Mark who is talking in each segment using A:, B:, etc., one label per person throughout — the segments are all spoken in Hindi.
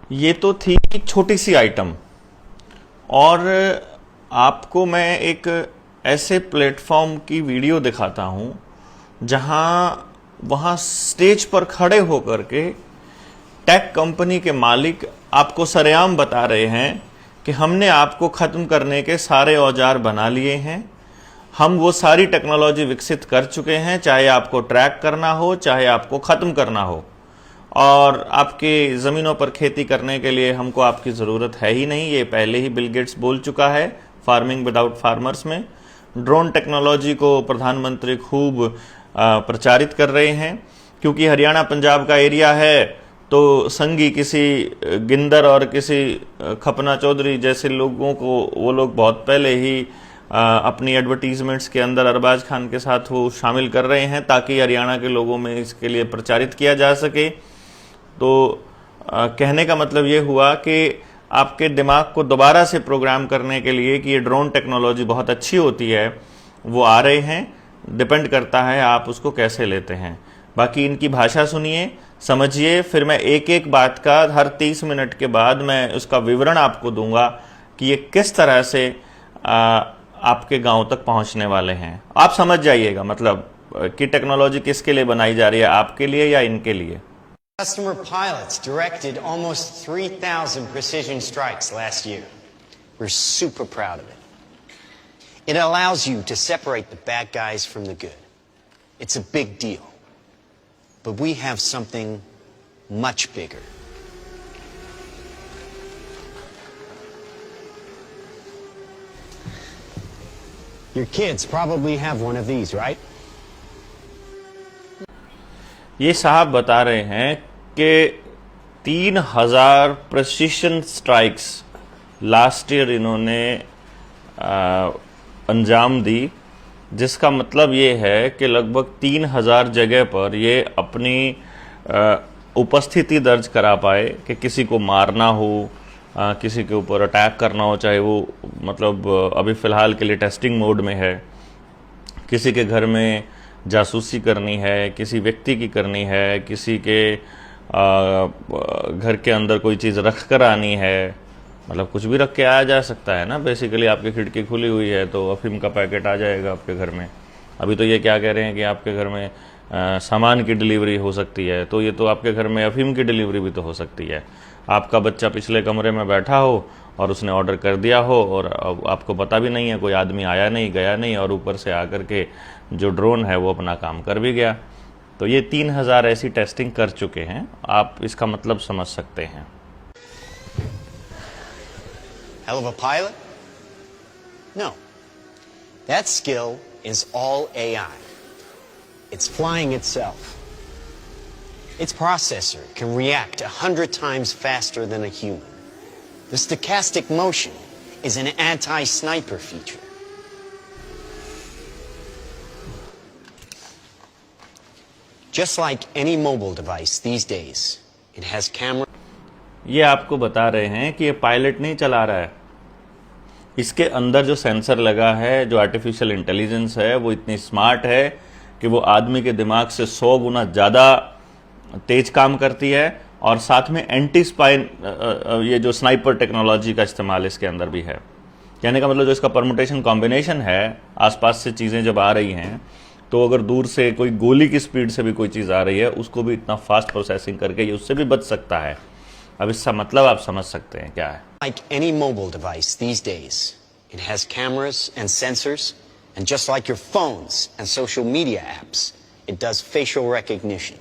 A: ये तो थी छोटी सी आइटम। और आपको मैं एक ऐसे प्लेटफॉर्म की वीडियो दिखाता हूं जहां वहां स्टेज पर खड़े होकर के टेक कंपनी के मालिक आपको सरेआम बता रहे हैं कि हमने आपको खत्म करने के सारे औजार बना लिए हैं, हम वो सारी टेक्नोलॉजी विकसित कर चुके हैं, चाहे आपको ट्रैक करना हो चाहे आपको खत्म करना हो, और आपके ज़मीनों पर खेती करने के लिए हमको आपकी ज़रूरत है ही नहीं। ये पहले ही बिल गेट्स बोल चुका है फार्मिंग विदाउट फार्मर्स में। ड्रोन टेक्नोलॉजी को प्रधानमंत्री खूब प्रचारित कर रहे हैं, क्योंकि हरियाणा पंजाब का एरिया है तो संगी किसी गिंदर और किसी खपना चौधरी जैसे लोगों को वो लोग बहुत पहले ही अपनी एडवर्टीजमेंट्स के अंदर अरबाज खान के साथ वो शामिल कर रहे हैं ताकि हरियाणा के लोगों में इसके लिए प्रचारित किया जा सके। तो कहने का मतलब ये हुआ कि आपके दिमाग को दोबारा से प्रोग्राम करने के लिए कि ये ड्रोन टेक्नोलॉजी बहुत अच्छी होती है, वो आ रहे हैं। डिपेंड करता है आप उसको कैसे लेते हैं। बाकी इनकी भाषा सुनिए, समझिए, फिर मैं एक एक बात का हर 30 मिनट के बाद मैं उसका विवरण आपको दूंगा कि ये किस तरह से आपके गांव तक पहुंचने वाले हैं। आप समझ जाइएगा मतलब कि टेक्नोलॉजी किसके लिए बनाई जा रही है, आपके लिए या इनके लिए।
B: Customer pilots directed almost 3,000 precision strikes last year. We're super proud of it. It allows you to separate the bad guys from the good. It's a big deal. But we have something much bigger. Your kids probably have one of these, right?
A: ये साहब बता रहे हैं कि 3,000 प्रिसिशन स्ट्राइक्स लास्ट ईयर इन्होंने अंजाम दी, जिसका मतलब ये है कि लगभग 3,000 जगह पर ये अपनी उपस्थिति दर्ज करा पाए कि किसी को मारना हो, किसी के ऊपर अटैक करना हो, चाहे वो मतलब अभी फ़िलहाल के लिए टेस्टिंग मोड में है, किसी के घर में जासूसी करनी है, किसी व्यक्ति की करनी है, किसी के घर के अंदर कोई चीज़ रख कर आनी है, मतलब कुछ भी रख के आया जा सकता है ना। बेसिकली आपकी खिड़की खुली हुई है तो अफीम का पैकेट आ जाएगा आपके घर में। अभी तो ये क्या कह रहे हैं कि आपके घर में सामान की डिलीवरी हो सकती है, तो ये तो आपके घर में अफीम की डिलीवरी भी तो हो सकती है। आपका बच्चा पिछले कमरे में बैठा हो और उसने ऑर्डर कर दिया हो और आपको पता भी नहीं है, कोई आदमी आया नहीं गया नहीं, और ऊपर से आकर के जो ड्रोन है वो अपना काम कर भी गया। तो ये 3,000 ऐसी टेस्टिंग कर चुके हैं, आप इसका मतलब समझ सकते हैं।
B: Hell of a pilot? No. That skill is all AI. It's flying itself. Its processor can react 100 times faster than a human. The stochastic motion is an anti-sniper feature. Just like any mobile device these days, it has camera.
A: ये आपको बता रहे हैं कि ये पायलट नहीं चला रहा है, इसके अंदर जो सेंसर लगा है, जो आर्टिफिशियल इंटेलिजेंस है, वो इतनी स्मार्ट है कि वो आदमी के दिमाग से 100 गुना ज़्यादा तेज काम करती है, और साथ में एंटी स्पाइन ये जो स्नाइपर टेक्नोलॉजी का इस्तेमाल इसके अंदर भी है। कहने का मतलब जो इसका परमुटेशन कॉम्बिनेशन है, आसपास से चीज़ें जब आ रही हैं तो अगर दूर से कोई गोली की स्पीड से भी कोई चीज़ आ रही है उसको भी इतना फास्ट प्रोसेसिंग करके ये उससे भी बच सकता है। अब इसका मतलब आप समझ सकते हैं क्या है।
B: Like any mobile device these days, it has cameras and sensors, and just like your phones and social media apps, it does facial recognition.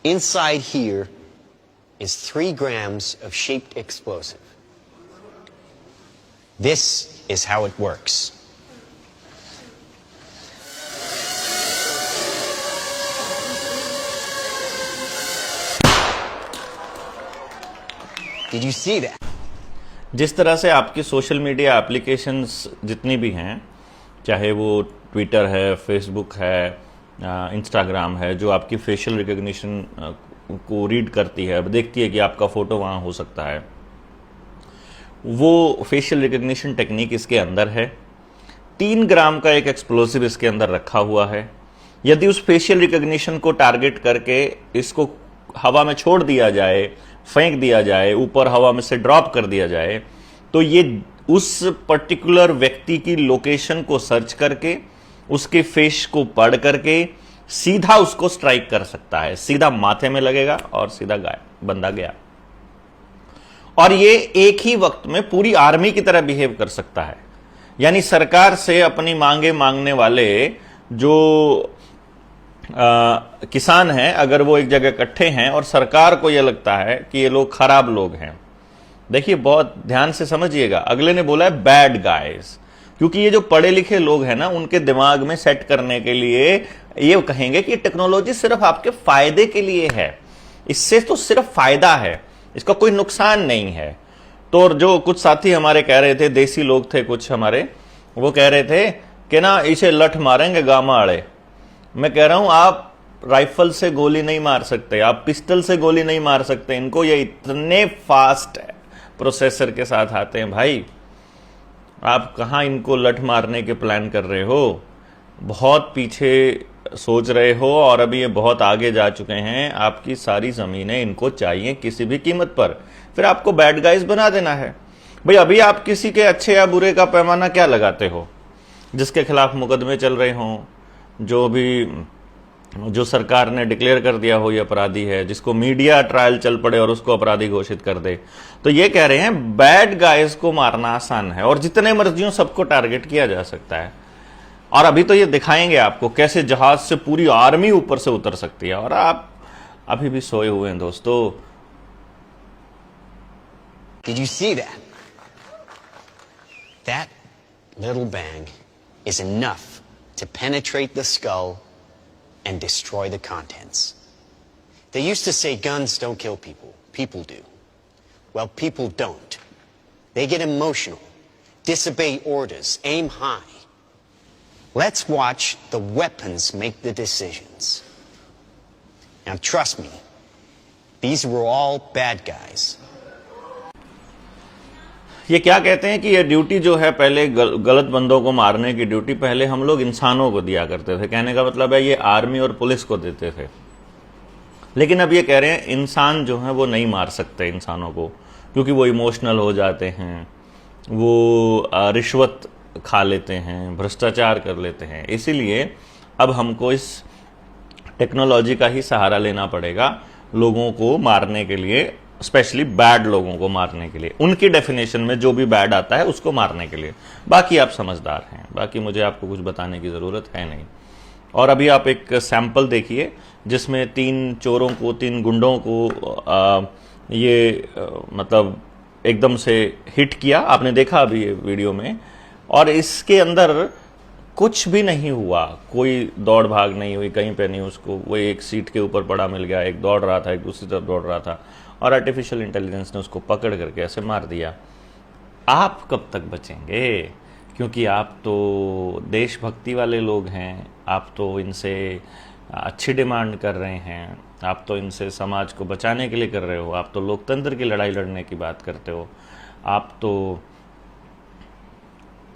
B: Inside here is 3 grams of shaped explosive. This is how it works. Did you see that?
A: जिस तरह से आपकी सोशल मीडिया एप्लीकेशंस जितनी भी हैं, चाहे वो ट्विटर है, फेसबुक है, इंस्टाग्राम है, जो आपकी फेशियल रिकग्निशन को रीड करती है, देखती है कि आपका फ़ोटो वहाँ हो सकता है, वो फेशियल रिकग्निशन टेक्निक इसके अंदर है। 3 ग्राम का एक एक्सप्लोसिव इसके अंदर रखा हुआ है। यदि उस फेशियल रिकग्निशन को टारगेट करके इसको हवा में छोड़ दिया जाए फेंक दिया जाए, ऊपर हवा में से ड्रॉप कर दिया जाए, तो ये उस पर्टिकुलर व्यक्ति की लोकेशन को सर्च करके, उसके फेस को पढ़ करके सीधा उसको स्ट्राइक कर सकता है, सीधा माथे में लगेगा और सीधा बंदा गया। और ये एक ही वक्त में पूरी आर्मी की तरह बिहेव कर सकता है। यानी सरकार से अपनी मांगे मांगने वाले जो किसान हैं, अगर वो एक जगह इकट्ठे हैं और सरकार को यह लगता है कि ये लोग खराब लोग हैं, देखिए बहुत ध्यान से समझिएगा, अगले ने बोला है बैड गाइज, क्योंकि ये जो पढ़े लिखे लोग हैं ना, उनके दिमाग में सेट करने के लिए ये कहेंगे कि टेक्नोलॉजी सिर्फ आपके फायदे के लिए है, इससे तो सिर्फ फायदा है, इसका कोई नुकसान नहीं है। तो जो कुछ साथी हमारे कह रहे थे, देसी लोग थे कुछ हमारे, वो कह रहे थे कि ना इसे लठ मारेंगे गामा अड़े। मैं कह रहा हूं आप राइफल से गोली नहीं मार सकते, आप पिस्टल से गोली नहीं मार सकते, इनको ये इतने फास्ट प्रोसेसर के साथ आते हैं भाई, आप कहां इनको लठ मारने के प्लान कर रहे हो, बहुत पीछे सोच रहे हो और अभी ये बहुत आगे जा चुके हैं। आपकी सारी जमीनें इनको चाहिए किसी भी कीमत पर, फिर आपको बैड गाइज बना देना है। भाई अभी आप किसी के अच्छे या बुरे का पैमाना क्या लगाते हो? जिसके खिलाफ मुकदमे चल रहे हों, जो सरकार ने डिक्लेयर कर दिया हो ये अपराधी है, जिसको मीडिया ट्रायल चल पड़े और उसको अपराधी घोषित कर दे, तो ये कह रहे हैं बैड गाइज को मारना आसान है और जितने मर्जियों सबको टारगेट किया जा सकता है। और अभी तो ये दिखाएंगे आपको कैसे जहाज से पूरी आर्मी ऊपर से उतर सकती है, और आप अभी भी सोए हुए हैं दोस्तों।
B: Did you see that? That little bang is enough to penetrate the skull and destroy the contents. They used to say guns don't kill people. People do. Well, people don't. They get emotional, disobey orders, aim high. Let's watch the weapons make the decisions. Now, trust me, these were all bad guys.
A: ये क्या कहते हैं कि ये ड्यूटी जो है, पहले गलत बंदों को मारने की ड्यूटी पहले हम लोग इंसानों को दिया करते थे। कहने का मतलब है ये आर्मी और पुलिस को देते थे, लेकिन अब ये कह रहे हैं इंसान जो है वो नहीं मार सकते इंसानों को, क्योंकि वो इमोशनल हो जाते हैं, वो रिश्वत खा लेते हैं, भ्रष्टाचार कर लेते हैं। इसीलिए अब हमको इस टेक्नोलॉजी का ही सहारा लेना पड़ेगा लोगों को मारने के लिए, स्पेशली बैड लोगों को मारने के लिए। उनकी डेफिनेशन में जो भी बैड आता है उसको मारने के लिए। बाकी आप समझदार हैं, बाकी मुझे आपको कुछ बताने की ज़रूरत है नहीं। और अभी आप एक सैंपल देखिए जिसमें 3 चोरों को, 3 गुंडों को मतलब एकदम से हिट किया। आपने देखा अभी ये वीडियो में, और इसके अंदर कुछ भी नहीं हुआ, कोई दौड़ भाग नहीं हुई कहीं पे नहीं, उसको वो एक सीट के ऊपर पड़ा मिल गया, एक दौड़ रहा था, एक दूसरी तरफ दौड़ रहा था, और आर्टिफिशियल इंटेलिजेंस ने उसको पकड़ करके ऐसे मार दिया। आप कब तक बचेंगे? क्योंकि आप तो देशभक्ति वाले लोग हैं, आप तो इनसे अच्छी डिमांड कर रहे हैं, आप तो इनसे समाज को बचाने के लिए कर रहे हो, आप तो लोकतंत्र की लड़ाई लड़ने की बात करते हो, आप तो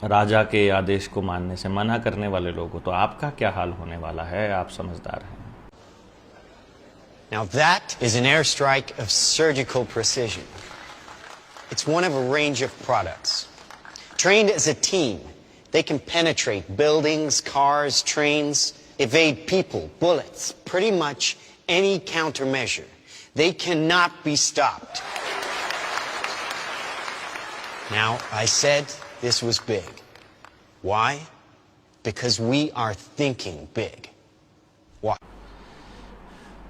A: राजा के आदेश को मानने से मना करने वाले लोग हो, तो आपका क्या हाल होने वाला है? आप समझदार हैं।
B: Now that is an airstrike of surgical precision. It's one of a range of products. Trained as a team, they can penetrate buildings, cars, trains, evade people, bullets, pretty much any countermeasure. They cannot be stopped. Now, I said this was big. Why? Because we are thinking big. Why?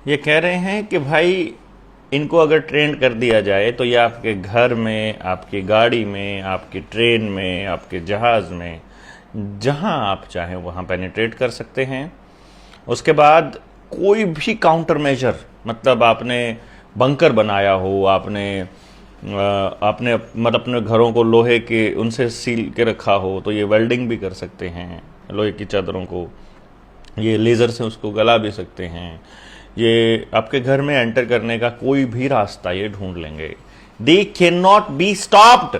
A: ये कह रहे हैं कि भाई इनको अगर ट्रेंड कर दिया जाए तो ये आपके घर में, आपकी गाड़ी में, आपकी ट्रेन में, आपके जहाज में, जहां आप चाहें वहां पेनिट्रेट कर सकते हैं। उसके बाद कोई भी काउंटर मेजर, मतलब आपने बंकर बनाया हो, आपने मतलब अपने घरों को लोहे के उनसे सील के रखा हो, तो ये वेल्डिंग भी कर सकते हैं लोहे की चादरों को, ये लेज़र से उसको गला भी सकते हैं। ये आपके घर में एंटर करने का कोई भी रास्ता ये ढूंढ लेंगे। They can not be stopped,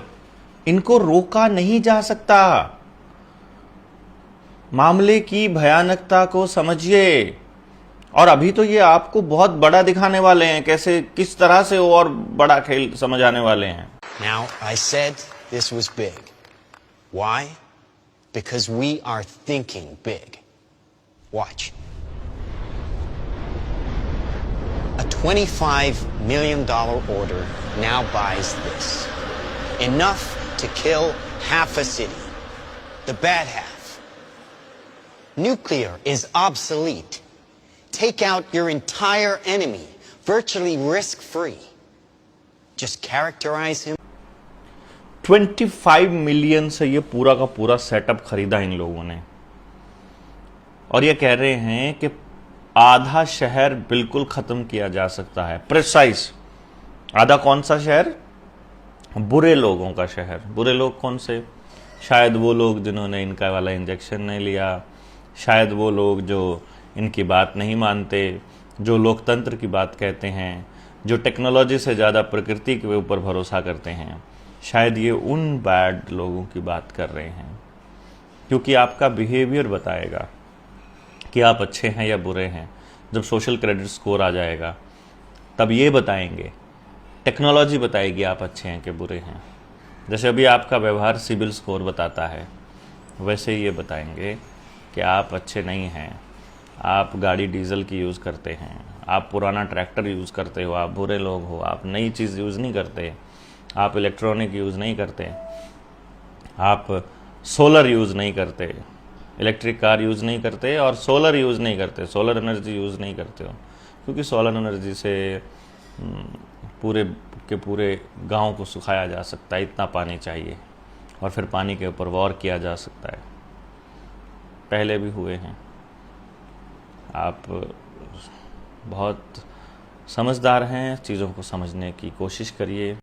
A: इनको रोका नहीं जा सकता। मामले की भयानकता को समझिए। और अभी तो ये आपको बहुत बड़ा दिखाने वाले हैं, कैसे किस तरह से वो और बड़ा खेल समझ आने वाले हैं।
B: Now, I said this was big. Why? Because we are thinking big. Watch. A $25 million order now buys this. Enough to kill half a city. The bad half. Nuclear is obsolete. Take out your entire enemy, virtually risk-free. Just characterize him.
A: 25 million से ये पूरा का पूरा सेटअप खरीदा इन लोगों ने, और ये कह रहे हैं कि आधा शहर बिल्कुल खत्म किया जा सकता है। प्रिसाइज आधा। कौन सा शहर? बुरे लोगों का शहर। बुरे लोग कौन से? शायद वो लोग जिन्होंने इनका वाला इंजेक्शन नहीं लिया, शायद वो लोग जो इनकी बात नहीं मानते, जो लोकतंत्र की बात कहते हैं, जो टेक्नोलॉजी से ज़्यादा प्रकृति के ऊपर भरोसा करते हैं, शायद ये उन बैड लोगों की बात कर रहे हैं। क्योंकि आपका बिहेवियर बताएगा कि आप अच्छे हैं या बुरे हैं। जब सोशल क्रेडिट स्कोर आ जाएगा तब ये बताएंगे, टेक्नोलॉजी बताएगी आप अच्छे हैं कि बुरे हैं। जैसे अभी आपका व्यवहार सिबिल स्कोर बताता है, वैसे ही ये बताएंगे कि आप अच्छे नहीं हैं, आप गाड़ी डीजल की यूज़ करते हैं, आप पुराना ट्रैक्टर यूज़ करते हो, आप बुरे लोग हो, आप नई चीज़ यूज़ नहीं करते, आप इलेक्ट्रॉनिक यूज़ नहीं करते, आप सोलर यूज़ नहीं करते, इलेक्ट्रिक कार यूज़ नहीं करते और सोलर यूज़ नहीं करते, सोलर एनर्जी यूज़ नहीं करते हो। क्योंकि सोलर एनर्जी से पूरे के पूरे गांव को सुखाया जा सकता है, इतना पानी चाहिए, और फिर पानी के ऊपर वॉर किया जा सकता है। पहले भी हुए हैं। आप बहुत समझदार हैं, चीज़ों को समझने की कोशिश करिए।